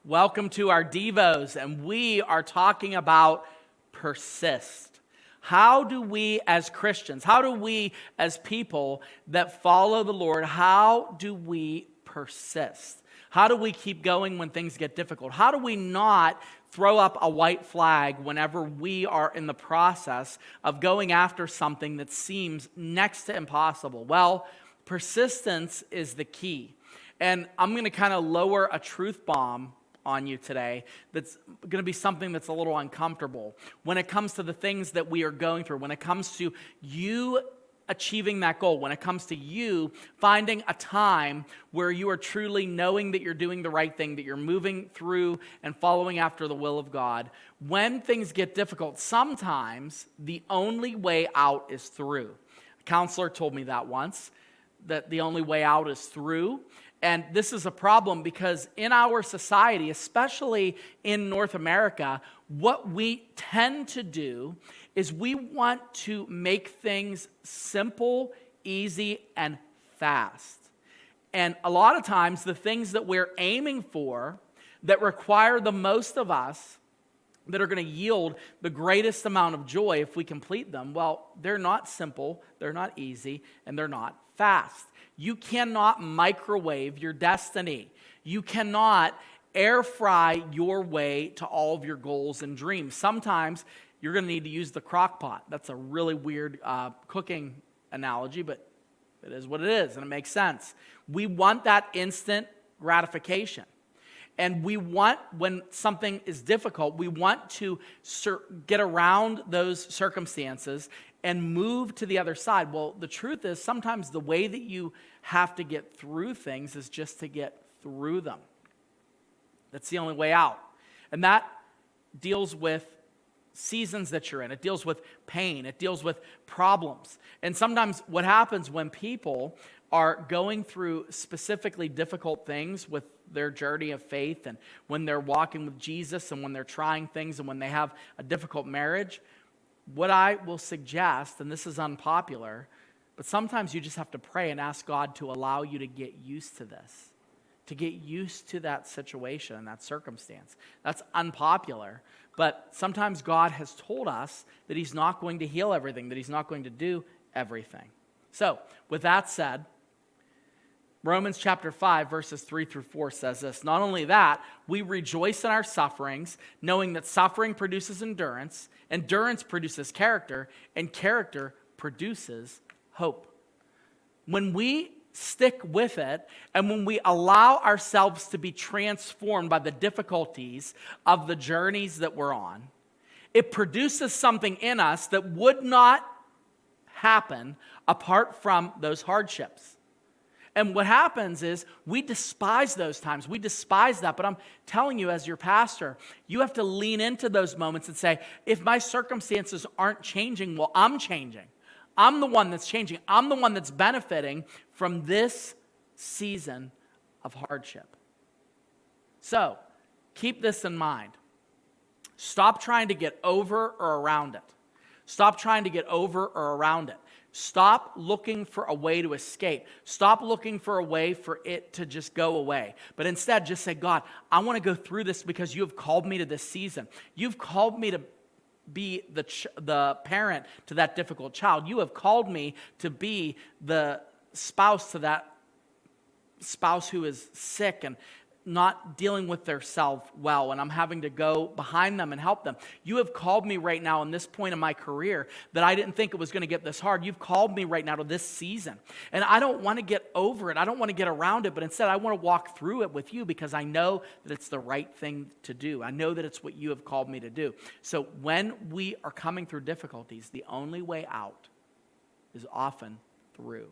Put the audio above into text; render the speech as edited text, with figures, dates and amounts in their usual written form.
Welcome to our Devos, and we are talking about persist. How do we as Christians, how do we as people that follow the Lord, how do we persist? How do we keep going when things get difficult? How do we not throw up a white flag whenever we are in the process of going after something that seems next to impossible? Well, persistence is the key. And I'm going to kind of lower a truth bomb on you today that's going to be something that's a little uncomfortable when it comes to the things that we are going through, when it comes to you achieving that goal, when it comes to you finding a time where you are truly knowing that you're doing the right thing, that you're moving through and following after the will of God. When things get difficult, sometimes the only way out is through. A counselor told me that once, that the only way out is through. And this is a problem because in our society, especially in North America, what we tend to do is we want to make things simple, easy, and fast. And a lot of times, the things that we're aiming for that require the most of us, that are going to yield the greatest amount of joy if we complete them, well, they're not simple, they're not easy, and they're not fast. You cannot microwave your destiny. You cannot air fry your way to all of your goals and dreams. Sometimes you're going to need to use the crock pot. That's a really weird cooking analogy, but it is what it is, and it makes sense. We want that instant gratification. And we want, when something is difficult, we want to get around those circumstances and move to the other side. Well, the truth is, sometimes the way that you have to get through things is just to get through them. That's the only way out. And that deals with seasons that you're in. It deals with pain. It deals with problems. And sometimes what happens when people are going through specifically difficult things with their journey of faith, and when they're walking with Jesus, and when they're trying things, and when they have a difficult marriage, what I will suggest, and this is unpopular, but sometimes you just have to pray and ask God to allow you to get used to this, to get used to that situation and that circumstance. That's unpopular, but sometimes God has told us that He's not going to heal everything, that He's not going to do everything. So, with that said, Romans chapter 5, verses 3 through 4 says this: not only that, we rejoice in our sufferings, knowing that suffering produces endurance, endurance produces character, and character produces hope. When we stick with it, and when we allow ourselves to be transformed by the difficulties of the journeys that we're on, it produces something in us that would not happen apart from those hardships. And what happens is we despise those times. We despise that. But I'm telling you, as your pastor, you have to lean into those moments and say, if my circumstances aren't changing, well, I'm changing. I'm the one that's changing. I'm the one that's benefiting from this season of hardship. So, keep this in mind. Stop trying to get over or around it. Stop trying to get over or around it. Stop looking for a way to escape. Stop looking for a way for it to just go away. But instead, just say, God, I want to go through this because you have called me to this season. You've called me to be the parent to that difficult child. You have called me to be the spouse to that spouse who is sick and not dealing with their self well, and I'm having to go behind them and help them. You have called me right now in this point in my career that I didn't think it was going to get this hard. You've called me right now to this season. And I don't want to get over it. I don't want to get around it, but instead I want to walk through it with you because I know that it's the right thing to do. I know that it's what you have called me to do. So when we are coming through difficulties, the only way out is often through.